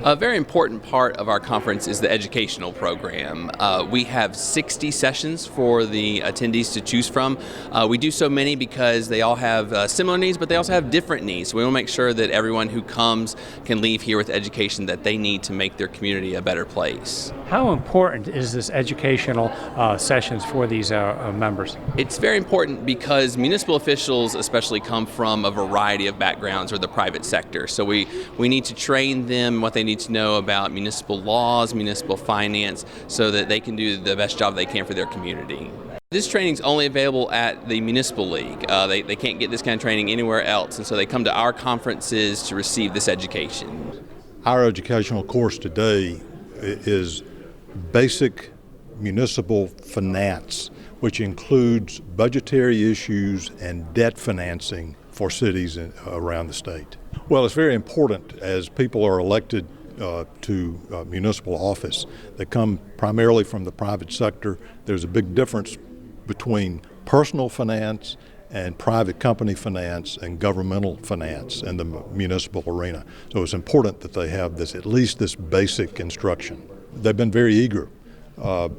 A very important part of our conference is the educational program. We have 60 sessions for the attendees to choose from. We do so many because they all have similar needs, but they also have different needs. So we want to make sure that everyone who comes can leave here with education that they need to make their community a better place. How important is this educational sessions for these members? It's very important because municipal officials especially come from a variety of backgrounds or the private sector. So we need to train them what they need to know about municipal laws, municipal finance, so that they can do the best job they can for their community. This training is only available at the Municipal League. They can't get this kind of training anywhere else, and so they come to our conferences to receive this education. Our educational course today is basic municipal finance, which includes budgetary issues and debt financing for cities around the state. Well, it's very important as people are elected to municipal office that come primarily from the private sector. There's a big difference between personal finance and private company finance and governmental finance in the municipal arena. So it's important that they have this, at least this basic instruction. They've been very eager. Over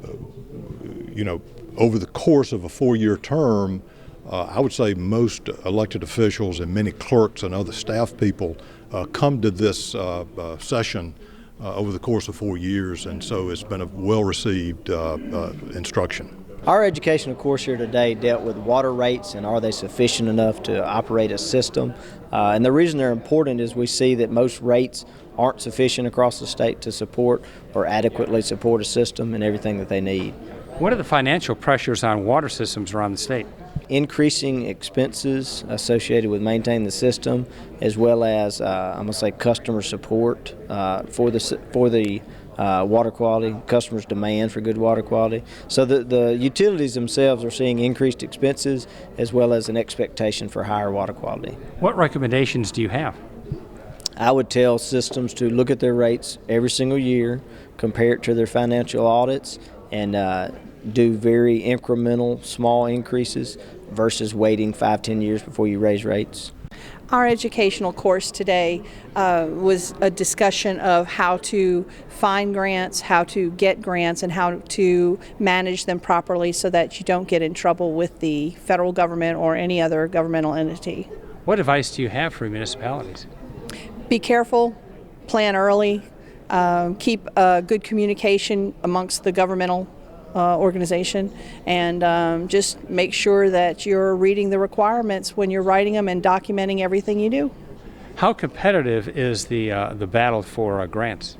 the course of a 4-year term, I would say most elected officials and many clerks and other staff people come to this session over the course of 4 years, and so it's been a well-received instruction. Our educational course here today dealt with water rates and are they sufficient enough to operate a system. And the reason they're important is we see that most rates aren't sufficient across the state to support or adequately support a system and everything that they need. What are the financial pressures on water systems around the state? Increasing expenses associated with maintaining the system, as well as I'm going to say customer support for the water quality, customers' demand for good water quality. So the utilities themselves are seeing increased expenses as well as an expectation for higher water quality. What recommendations do you have? I would tell systems to look at their rates every single year, compare it to their financial audits, and do very incremental, small increases versus waiting 5-10 years before you raise rates. Our educational course today was a discussion of how to find grants, how to get grants, and how to manage them properly so that you don't get in trouble with the federal government or any other governmental entity. What advice do you have for municipalities? Be careful, plan early, keep good communication amongst the governmental organization, and just make sure that you're reading the requirements when you're writing them and documenting everything you do. How competitive is the battle for grants?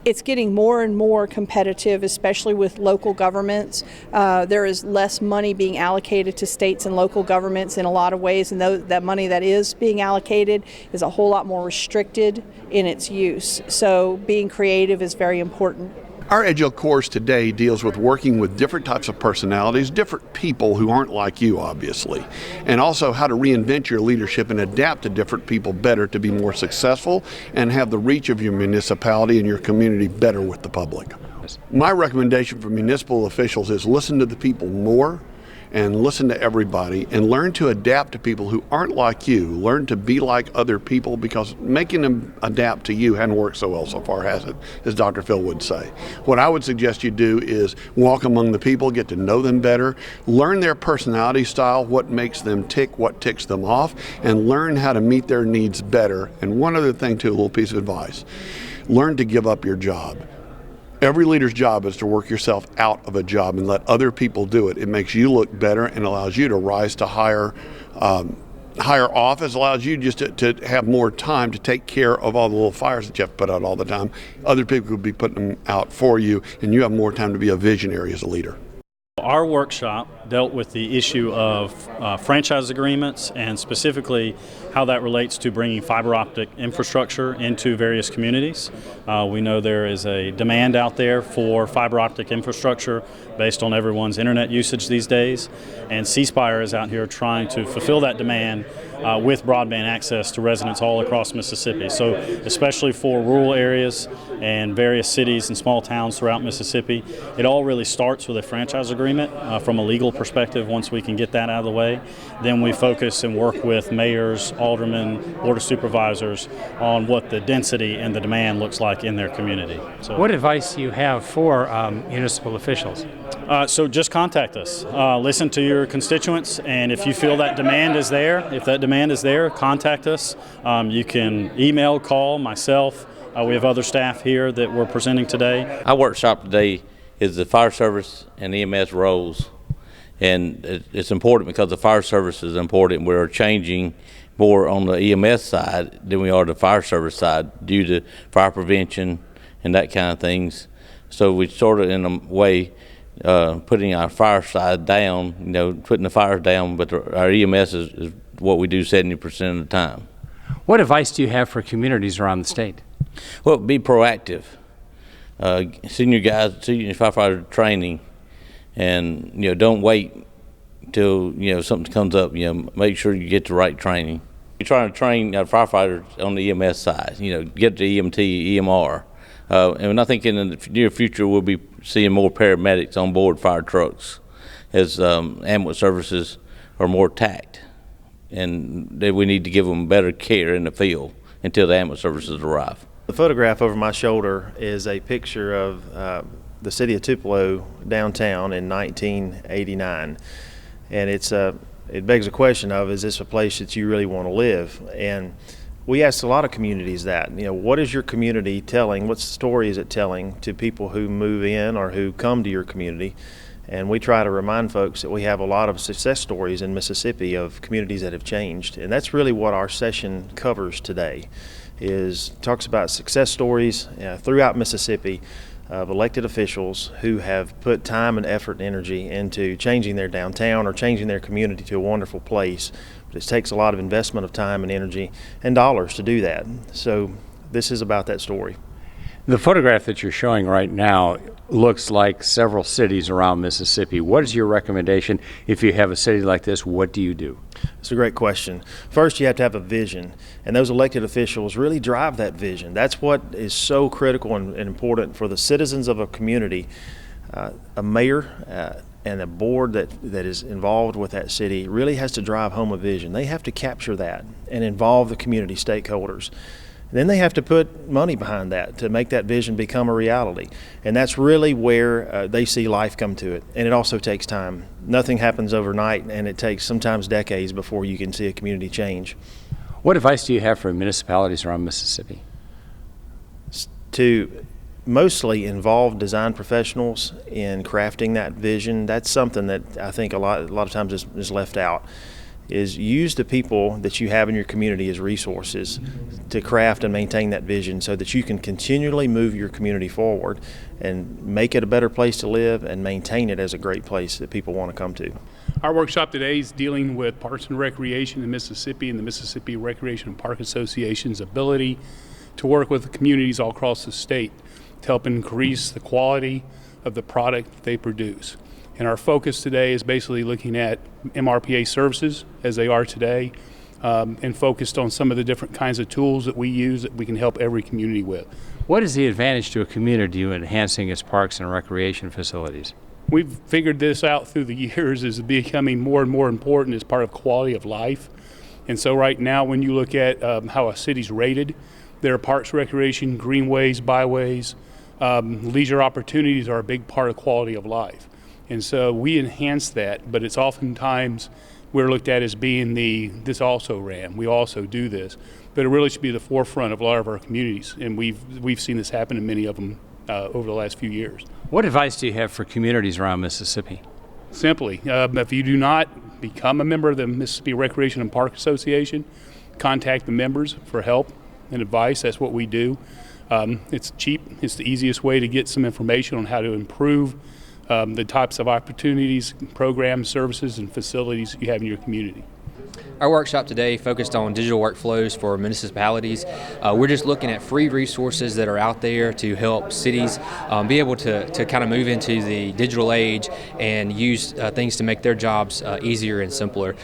It's getting more and more competitive, especially with local governments. There is less money being allocated to states and local governments in a lot of ways, and that money that is being allocated is a whole lot more restricted in its use. So being creative is very important. Our Edu course today deals with working with different types of personalities, different people who aren't like you, obviously, and also how to reinvent your leadership and adapt to different people better to be more successful and have the reach of your municipality and your community better with the public. My recommendation for municipal officials is listen to the people more and listen to everybody and learn to adapt to people who aren't like you. Learn to be like other people, because making them adapt to you hasn't worked so well so far, has it, as Dr. Phil would say. What I would suggest you do is walk among the people, get to know them better, learn their personality style, what makes them tick, what ticks them off, and learn how to meet their needs better. And one other thing too, a little piece of advice, learn to give up your job. Every leader's job is to work yourself out of a job and let other people do it. It makes you look better and allows you to rise to higher office, allows you just to have more time to take care of all the little fires that you have to put out all the time. Other people could be putting them out for you, and you have more time to be a visionary as a leader. Our workshop dealt with the issue of franchise agreements, and specifically how that relates to bringing fiber optic infrastructure into various communities. We know there is a demand out there for fiber optic infrastructure based on everyone's internet usage these days, and C-Spire is out here trying to fulfill that demand with broadband access to residents all across Mississippi. So especially for rural areas and various cities and small towns throughout Mississippi, it all really starts with a franchise agreement from a legal perspective, once we can get that out of the way, then we focus and work with mayors, aldermen, board of supervisors on what the density and the demand looks like in their community. So, What advice do you have for municipal officials? so just contact us. Listen to your constituents, and if you feel that demand is there, contact us. You can email, call myself. We have other staff here that we're presenting today. Our workshop today is the fire service and EMS roles, and it's important because the fire service is important. We're changing more on the EMS side than we are the fire service side due to fire prevention and that kind of things. So we sort of, in a way, putting our fire side down, putting the fires down, but our EMS is what we do 70% of the time. What advice do you have for communities around the state? Well, be proactive. Senior firefighter training, and don't wait till something comes up. Make sure you get the right training. You're trying to train firefighters on the EMS side. Get the EMT, EMR, and I think in the near future we'll be seeing more paramedics on board fire trucks as ambulance services are more taxed, and we need to give them better care in the field until the ambulance services arrive. The photograph over my shoulder is a picture of the city of Tupelo downtown in 1989, and it begs a question of, is this a place that you really want to live? And we asked a lot of communities that, what is your community telling? What story is it telling to people who move in or who come to your community? And we try to remind folks that we have a lot of success stories in Mississippi of communities that have changed, and that's really what our session covers today. Talks about success stories throughout Mississippi of elected officials who have put time and effort and energy into changing their downtown or changing their community to a wonderful place. But it takes a lot of investment of time and energy and dollars to do that. So this is about that story. The photograph that you're showing right now looks like several cities around Mississippi. What is your recommendation if you have a city like this? What do you do? It's a great question. First, you have to have a vision, and those elected officials really drive that vision. That's what is so critical and important for the citizens of a community. A mayor and a board that is involved with that city really has to drive home a vision. They have to capture that and involve the community stakeholders. Then they have to put money behind that to make that vision become a reality. And that's really where they see life come to it. And it also takes time. Nothing happens overnight, and it takes sometimes decades before you can see a community change. What advice do you have for municipalities around Mississippi? To mostly involve design professionals in crafting that vision. That's something that I think a lot of times is left out. Is use the people that you have in your community as resources to craft and maintain that vision so that you can continually move your community forward and make it a better place to live and maintain it as a great place that people want to come to. Our workshop today is dealing with Parks and Recreation in Mississippi and the Mississippi Recreation and Park Association's ability to work with the communities all across the state to help increase the quality of the product they produce. And our focus today is basically looking at MRPA services as they are today, and focused on some of the different kinds of tools that we use that we can help every community with. What is the advantage to a community in enhancing its parks and recreation facilities? We've figured this out through the years as becoming more and more important as part of quality of life. And so right now when you look at how a city's rated, there are parks, recreation, greenways, byways, leisure opportunities are a big part of quality of life. And so we enhance that, but it's oftentimes we're looked at as being this also ran. We also do this, but it really should be the forefront of a lot of our communities, and we've seen this happen in many of them over the last few years. What advice do you have for communities around Mississippi? Simply, if you do not become a member of the Mississippi Recreation and Park Association, contact the members for help and advice. That's what we do. It's cheap. It's the easiest way to get some information on how to improve the types of opportunities, programs, services, and facilities you have in your community. Our workshop today focused on digital workflows for municipalities. We're just looking at free resources that are out there to help cities be able to kind of move into the digital age and use things to make their jobs easier and simpler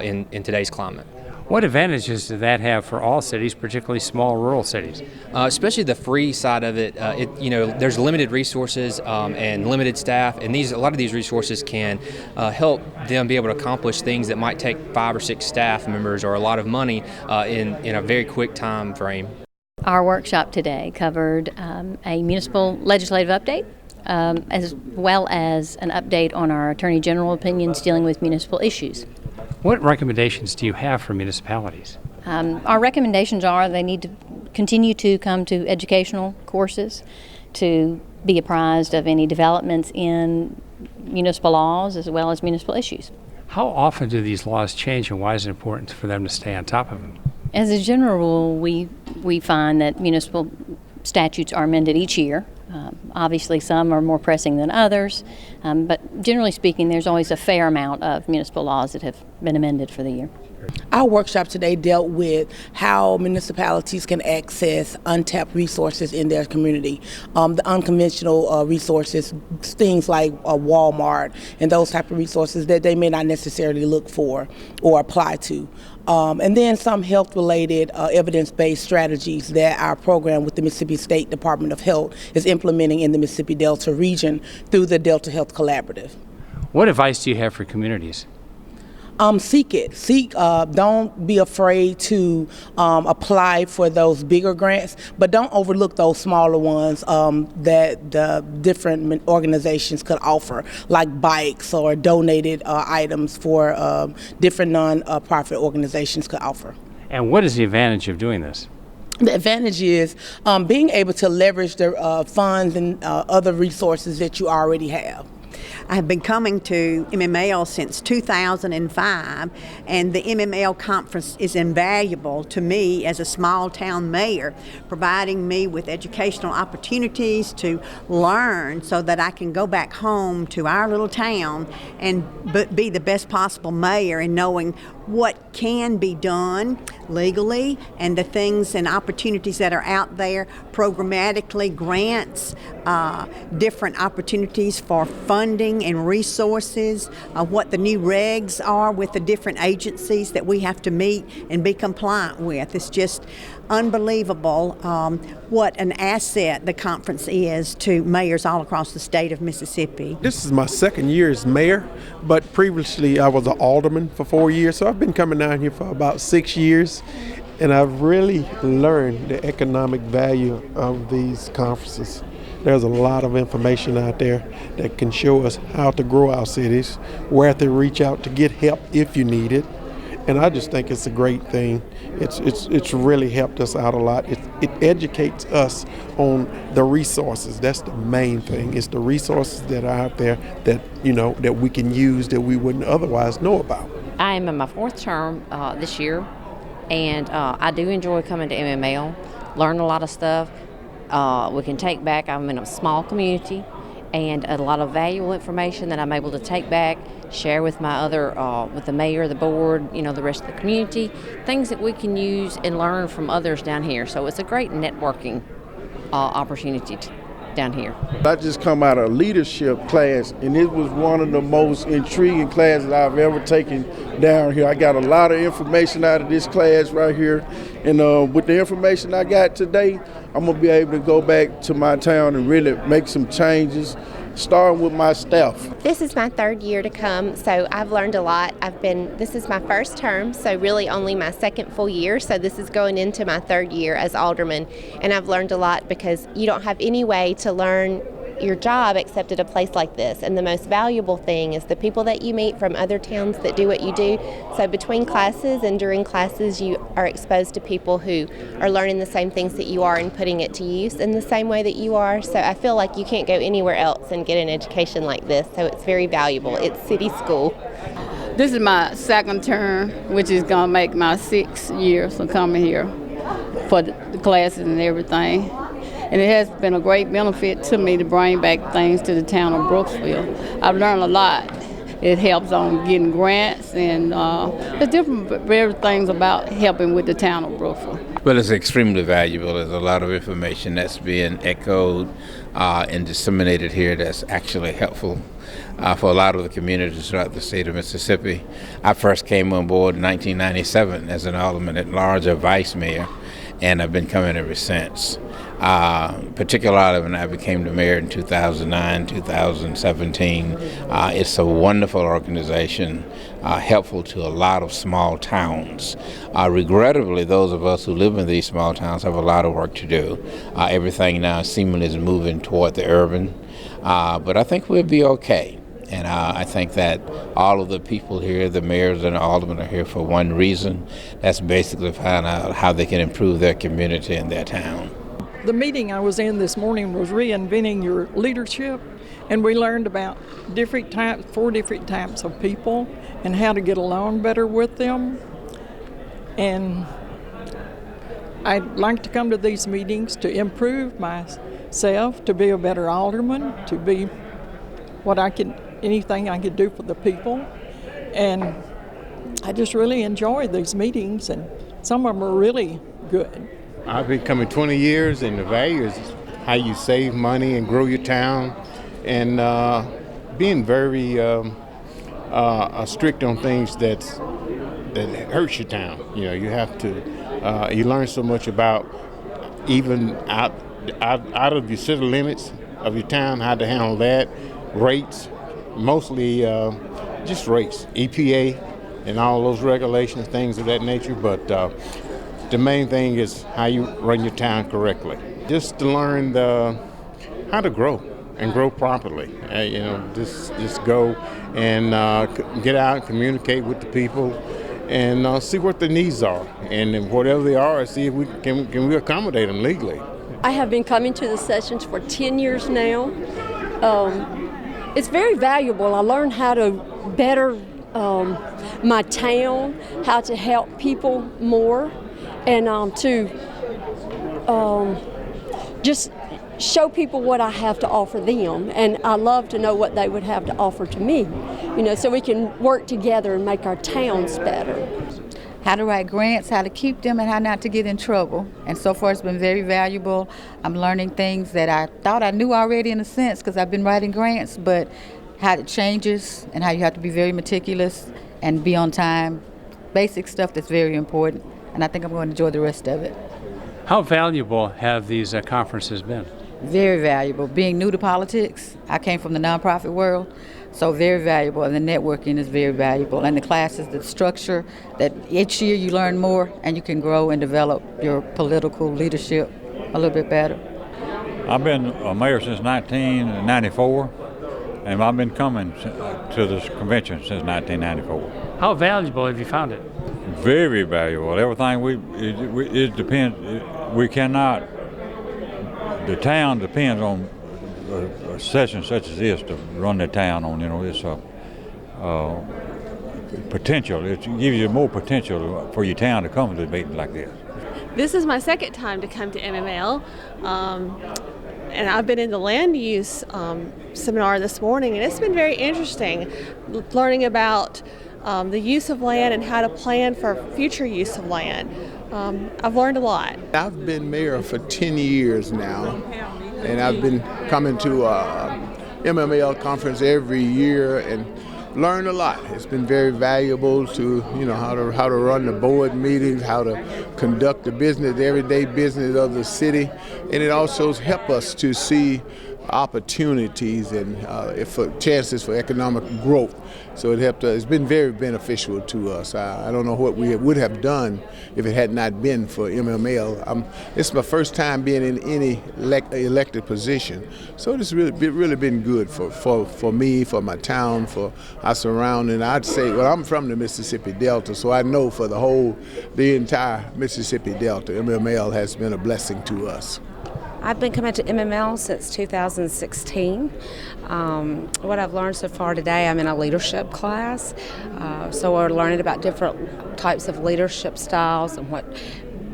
in today's climate. What advantages does that have for all cities, particularly small rural cities? Especially the free side of it, there's limited resources and limited staff, and a lot of these resources can help them be able to accomplish things that might take 5 or 6 staff members or a lot of money in a very quick time frame. Our workshop today covered a municipal legislative update, as well as an update on our Attorney General opinions dealing with municipal issues. What recommendations do you have for municipalities? Our recommendations are they need to continue to come to educational courses, to be apprised of any developments in municipal laws as well as municipal issues. How often do these laws change, and why is it important for them to stay on top of them? As a general rule, we find that municipal statutes are amended each year. Obviously, some are more pressing than others, but generally speaking, there's always a fair amount of municipal laws that have been amended for the year. Our workshop today dealt with how municipalities can access untapped resources in their community. The unconventional resources, things like Walmart and those type of resources that they may not necessarily look for or apply to. And then some health-related evidence-based strategies that our program with the Mississippi State Department of Health is implementing in the Mississippi Delta region through the Delta Health Collaborative. What advice do you have for communities? Seek it. Don't be afraid to apply for those bigger grants, but don't overlook those smaller ones that the different organizations could offer, like bikes or donated items for different non-profit organizations could offer. And what is the advantage of doing this? The advantage is being able to leverage the funds and other resources that you already have. I have been coming to MML since 2005, and the MML conference is invaluable to me as a small town mayor, providing me with educational opportunities to learn so that I can go back home to our little town and be the best possible mayor, and knowing what can be done legally and the things and opportunities that are out there programmatically, grants, different opportunities for funding and resources, what the new regs are with the different agencies that we have to meet and be compliant with. It's just unbelievable what an asset the conference is to mayors all across the state of Mississippi. This is my second year as mayor, but previously I was an alderman for 4 years, so I've been coming down here for about 6 years, and I've really learned the economic value of these conferences. There's a lot of information out there that can show us how to grow our cities, where to reach out to get help if you need it. And I just think it's a great thing. It's really helped us out a lot. It educates us on the resources. That's the main thing. It's the resources that are out there that, that we can use that we wouldn't otherwise know about. I am in my 4th term this year, and I do enjoy coming to MML, learn a lot of stuff. We can take back. I'm in a small community, and a lot of valuable information that I'm able to take back, share with my with the mayor, the board, the rest of the community, things that we can use and learn from others down here. So it's a great networking opportunity down here. I just come out of a leadership class, and it was one of the most intriguing classes I've ever taken down here. I got a lot of information out of this class right here, and with the information I got today, I'm going to be able to go back to my town and really make some changes, starting with my staff. This is my 3rd year to come, so I've learned a lot. This is my 1st term, so really only my 2nd full year, so this is going into my 3rd year as alderman, and I've learned a lot because you don't have any way to learn your job except at a place like this. And the most valuable thing is the people that you meet from other towns that do what you do. So between classes and during classes, you are exposed to people who are learning the same things that you are and putting it to use in the same way that you are. So I feel like you can't go anywhere else and get an education like this. So it's very valuable. It's city school. This is my 2nd term, which is going to make my 6th year for coming here for the classes and everything. And it has been a great benefit to me to bring back things to the town of Brooksville. I've learned a lot It helps on getting grants and the different various things about helping with the town of Brookville. Well, it's extremely valuable. There's a lot of information that's being echoed and disseminated here that's actually helpful for a lot of the communities throughout the state of Mississippi. I first came on board in 1997 as an alderman at large, or vice mayor, and I've been coming ever since. Particularly when I became the mayor in 2009, 2017. It's a wonderful organization, helpful to a lot of small towns. Regrettably, those of us who live in these small towns have a lot of work to do. Everything now seemingly is moving toward the urban, but I think we'll be okay. And I think that all of the people here, the mayors and the aldermen, are here for one reason. That's basically to find out how they can improve their community and their town. The meeting I was in this morning was reinventing your leadership, and we learned about 4 different types of people and how to get along better with them. And I'd like to come to these meetings to improve myself, to be a better alderman, to be anything I could do for the people. And I just really enjoy these meetings, and some of them are really good. I've been coming 20 years, and the value is how you save money and grow your town, and being very strict on things that hurts your town. You know, you have to. You learn so much about even out of your city limits of your town, how to handle that. Rates, mostly just rates, EPA, and all those regulations, things of that nature. But the main thing is how you run your town correctly. Just to learn how to grow and grow properly. Just go and get out and communicate with the people and see what their needs are. And whatever they are, see if we can accommodate them legally. I have been coming to the sessions for 10 years now. It's very valuable. I learned how to better my town, how to help people more, and to just show people what I have to offer them. And I love to know what they would have to offer to me, so we can work together and make our towns better. How to write grants, how to keep them, and how not to get in trouble. And so far it's been very valuable. I'm learning things that I thought I knew already in a sense because I've been writing grants, but how it changes and how you have to be very meticulous and be on time. Basic stuff that's very important, and I think I'm going to enjoy the rest of it. How valuable have these conferences been? Very valuable. Being new to politics, I came from the nonprofit world, so very valuable, and the networking is very valuable. And the classes, the structure, that each year you learn more and you can grow and develop your political leadership a little bit better. I've been a mayor since 1994, and I've been coming to this convention since 1994. How valuable have you found it? Very valuable. Everything it depends. We cannot. The town depends on a session such as this to run the town on. It's potential. It gives you more potential for your town to come to a meeting like this. This is my second time to come to MML, and I've been in the land use seminar this morning, and it's been very interesting learning about the use of land and how to plan for future use of land. I've learned a lot. I've been mayor for 10 years now, and I've been coming to MML conference every year and learned a lot. It's been very valuable to how to run the board meetings, how to conduct the business, the everyday business of the city, and it also helps us to see opportunities and for chances for economic growth. So it's been very beneficial to us. I don't know what we would have done if it had not been for MML. It's my first time being in any elected position, so it's really been good for me, for my town, for our surrounding. I'd say, well, I'm from the Mississippi Delta, so I know for the entire Mississippi Delta, MML has been a blessing to us. I've been coming to MML since 2016. What I've learned so far today, I'm in a leadership class. So we're learning about different types of leadership styles and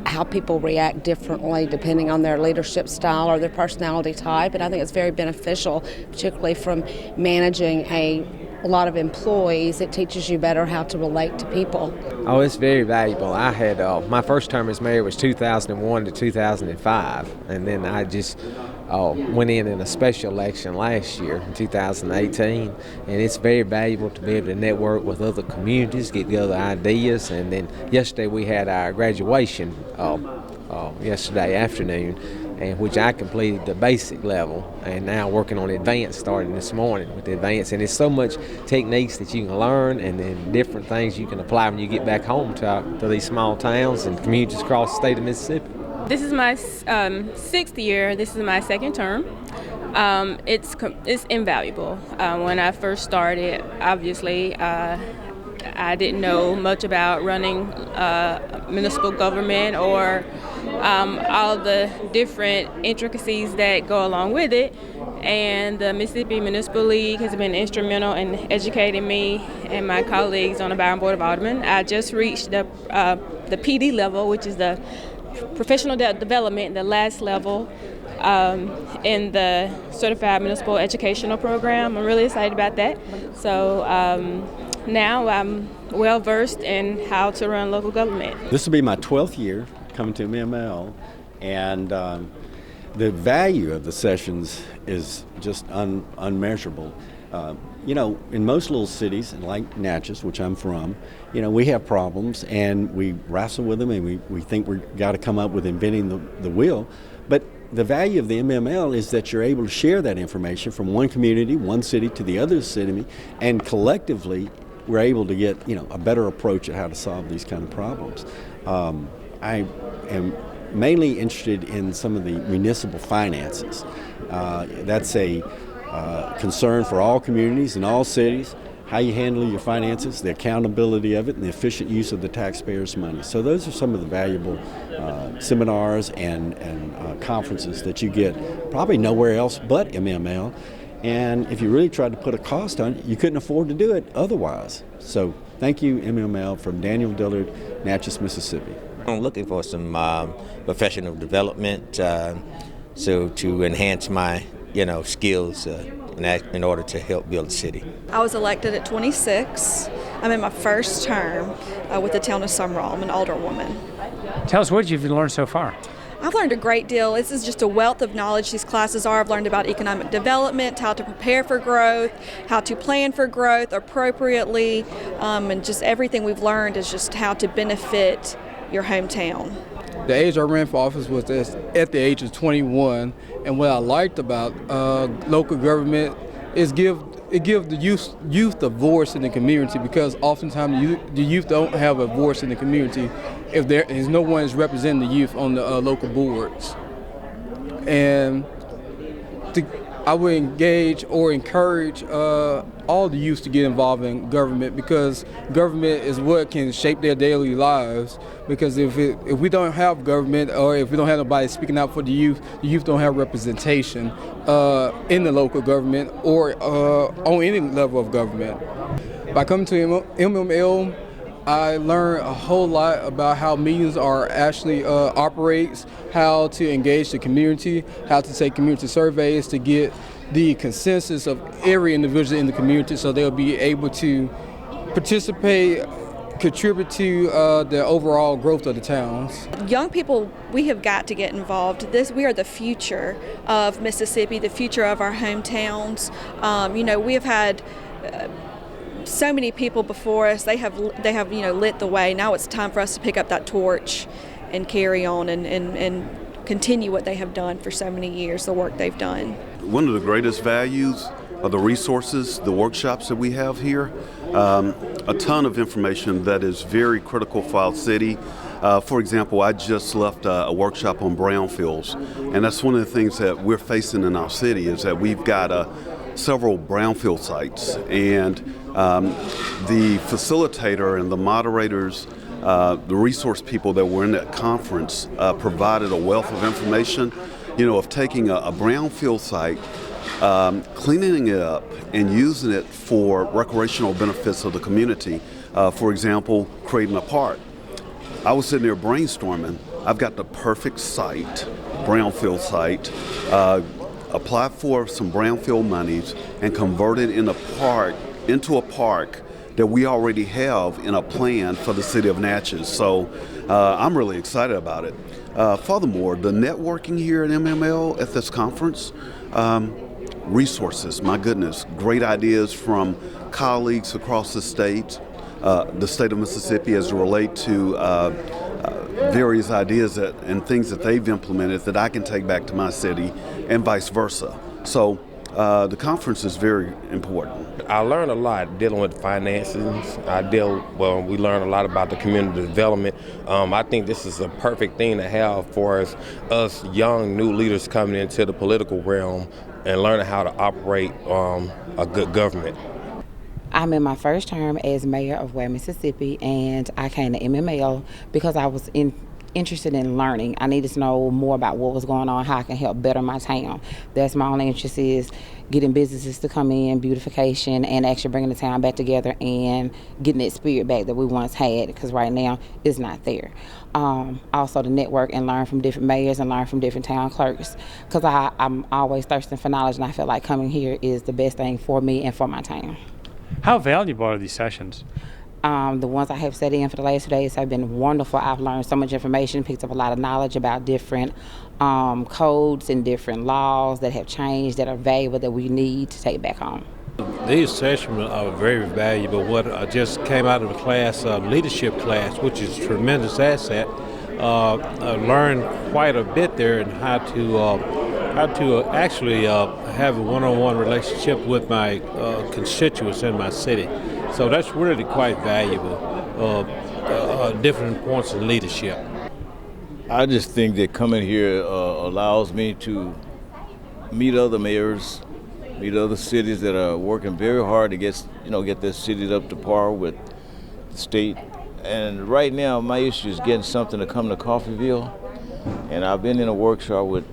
how people react differently depending on their leadership style or their personality type. And I think it's very beneficial, particularly from managing a a lot of employees. It teaches you better how to relate to people. Oh, it's very valuable. I had my first term as mayor was 2001 to 2005, and then I just went in a special election last year in 2018, and it's very valuable to be able to network with other communities, get the other ideas, and then yesterday we had our graduation yesterday afternoon, and which I completed the basic level, and now working on advanced starting this morning with the advanced. And there's so much techniques that you can learn, and then different things you can apply when you get back home to these small towns and communities across the state of Mississippi. This is my sixth year. This is my second term. It's invaluable. When I first started, obviously, I didn't know much about running municipal government or all the different intricacies that go along with it. And the Mississippi Municipal League has been instrumental in educating me and my colleagues on the Byron Board of Aldermen. I just reached the PD level, which is the professional development, the last level in the Certified Municipal Educational Program. I'm really excited about that. So now I'm well versed in how to run local government. This will be my 12th year coming to MML, and the value of the sessions is just unmeasurable. In most little cities, like Natchez, which I'm from, we have problems and we wrestle with them, and we think we've got to come up with inventing the wheel. But the value of the MML is that you're able to share that information from one community, one city to the other city, and collectively we're able to get a better approach at how to solve these kind of problems. I am mainly interested in some of the municipal finances. That's a concern for all communities and all cities, how you handle your finances, the accountability of it, and the efficient use of the taxpayers' money. So those are some of the valuable seminars and conferences that you get probably nowhere else but MML. And if you really tried to put a cost on it, you couldn't afford to do it otherwise. So thank you, MML, from Daniel Dillard, Natchez, Mississippi. I'm looking for some professional development, so to enhance my skills in order to help build the city. I was elected at 26. I'm in my first term with the town of Summerall. I'm an alderwoman. Tell us, what you've learned so far. I've learned a great deal. This is just a wealth of knowledge these classes are. I've learned about economic development, how to prepare for growth, how to plan for growth appropriately, and just everything we've learned is just how to benefit your hometown. The age I ran for office was at the age of 21, and what I liked about local government is it gives the youth a voice in the community, because oftentimes the youth don't have a voice in the community if there is no one is representing the youth on the local boards. And I would engage or encourage all the youth to get involved in government, because government is what can shape their daily lives. Because if we don't have government, or if we don't have nobody speaking out for the youth don't have representation in the local government or on any level of government. By coming to MML, I learned a whole lot about how meetings are actually operates, how to engage the community, how to take community surveys to get the consensus of every individual in the community, so they'll be able to participate, contribute to the overall growth of the towns. Young people, we have got to get involved. We are the future of Mississippi, the future of our hometowns. We have had so many people before us. They have lit the way. Now it's time for us to pick up that torch and carry on and continue what they have done for so many years, the work they've done. One of the greatest values are the resources, the workshops that we have here. A ton of information that is very critical for our city. For example, I just left a workshop on brownfields, and that's one of the things that we're facing in our city, is that we've got several brownfield sites, and the facilitator and the moderators, the resource people that were in that conference provided a wealth of information, of taking a brownfield site, cleaning it up and using it for recreational benefits of the community. For example, creating a park. I was sitting there brainstorming. I've got the perfect site, brownfield site, apply for some brownfield monies and convert it in a park into a park that we already have in a plan for the city of Natchez. So I'm really excited about it. Furthermore, the networking here at MML at this conference, resources, my goodness, great ideas from colleagues across the state of Mississippi as it relate to various ideas and things that they've implemented that I can take back to my city and vice versa. So the conference is very important. I learned a lot dealing with finances. We learned a lot about the community development. I think this is a perfect thing to have for us young new leaders coming into the political realm and learning how to operate a good government. I'm in my first term as mayor of Ware, Mississippi, and I came to MML because I was interested in learning. I needed to know more about what was going on, how I can help better my town. That's my only interest, is getting businesses to come in, beautification, and actually bringing the town back together and getting that spirit back that we once had, because right now it's not there. Also to network and learn from different mayors and learn from different town clerks, because I'm always thirsting for knowledge, and I feel like coming here is the best thing for me and for my town. How valuable are these sessions? The ones I have sat in for the last 2 days have been wonderful. I've learned so much information, picked up a lot of knowledge about different codes and different laws that have changed that are valuable that we need to take back home. These sessions are very valuable. What I just came out of a class, leadership class, which is a tremendous asset. I learned quite a bit there in how to actually have a one-on-one relationship with my constituents in my city. So that's really quite valuable, different points in leadership. I just think that coming here allows me to meet other mayors, meet other cities that are working very hard to get their cities up to par with the state. And right now, my issue is getting something to come to Coffeyville. And I've been in a workshop with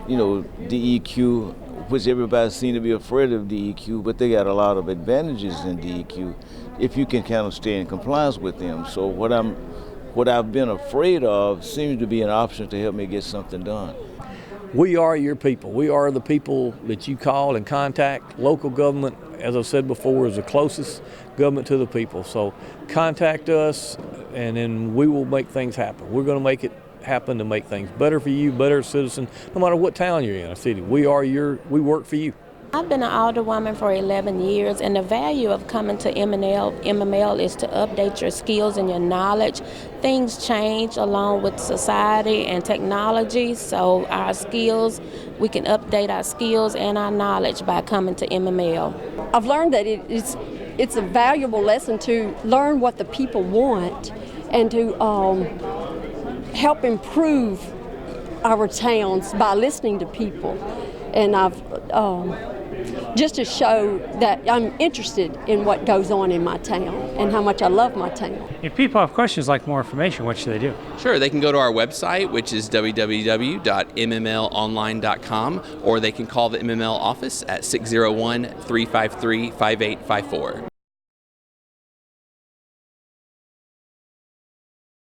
DEQ, which everybody seems to be afraid of DEQ, but they got a lot of advantages in DEQ if you can kind of stay in compliance with them. So what I've been afraid of seems to be an option to help me get something done. We are your people. We are the people that you call and contact. Local government, as I've said before, is the closest government to the people. So contact us, and then we will make things happen. We're going to make it happen to make things better for you, better citizen, no matter what town you're in, a city. We work for you. I've been an alderwoman for 11 years, and the value of coming to MML is to update your skills and your knowledge. Things change along with society and technology, so our skills, we can update our skills and our knowledge by coming to MML. I've learned that it's a valuable lesson to learn what the people want and to help improve our towns by listening to people. And I've just to show that I'm interested in what goes on in my town and how much I love my town. If people have questions, like more information, what should they do? Sure, they can go to our website, which is www.mmlonline.com, or they can call the MML office at 601-353-5854.